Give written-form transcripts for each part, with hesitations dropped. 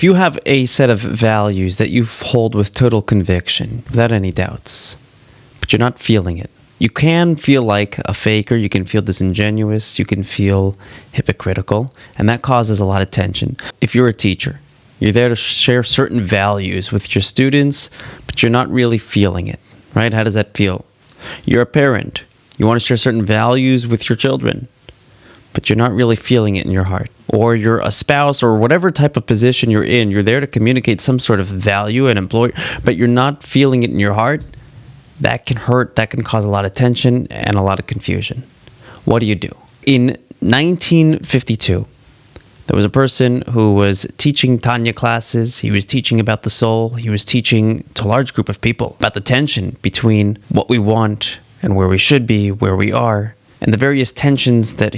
If you have a set of values that you hold with total conviction, without any doubts, but you're not feeling it, you can feel like a faker, you can feel disingenuous, you can feel hypocritical, and that causes a lot of tension. If you're a teacher, you're there to share certain values with your students, but you're not really feeling it, right? How does that feel? You're a parent. You want to share certain values with your children, but you're not really feeling it in your heart. Or you're a spouse or whatever type of position you're in, you're there to communicate some sort of value and employ, but you're not feeling it in your heart. That can hurt, that can cause a lot of tension and a lot of confusion. What do you do? In 1952, there was a person who was teaching Tanya classes. He was teaching about the soul. He was teaching to a large group of people about the tension between what we want and where we should be, where we are, and the various tensions that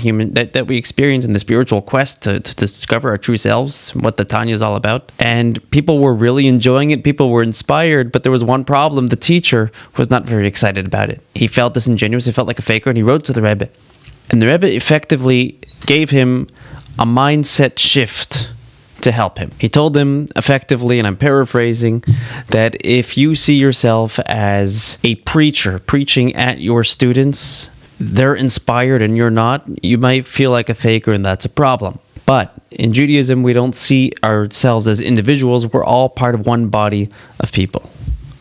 we experience in the spiritual quest to discover our true selves, what the Tanya is all about. And people were really enjoying it. People were inspired, but there was one problem. The teacher was not very excited about it. He felt disingenuous. He felt like a faker, and he wrote to the Rebbe. And the Rebbe effectively gave him a mindset shift to help him. He told him effectively, and I'm paraphrasing, that if you see yourself as a preacher preaching at your students, they're inspired and you're not, you might feel like a faker, and that's a problem. But in Judaism, we don't see ourselves as individuals. We're all part of one body of people.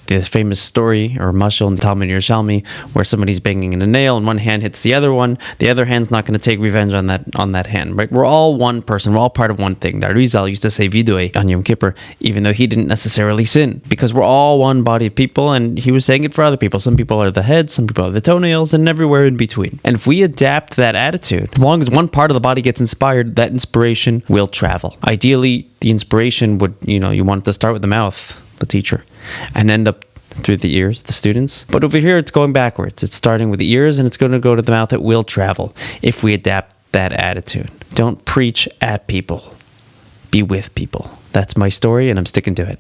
The famous story or mashal in the Talmud Yerushalmi where somebody's banging in a nail and one hand hits the other one. The other hand's not going to take revenge on that hand, right? We're all one person. We're all part of one thing. The Arizal used to say vidui on Yom Kippur, even though he didn't necessarily sin, because we're all one body of people, and he was saying it for other people. Some people are the head, some people are the toenails, and everywhere in between. And if we adapt that attitude, as long as one part of the body gets inspired, that inspiration will travel. Ideally, the inspiration would, you want it to start with the mouth, the teacher, and end up through the ears, the students. But over here, it's going backwards. It's starting with the ears, and it's going to go to the mouth. It will travel if we adapt that attitude. Don't preach at people. Be with people. That's my story, and I'm sticking to it.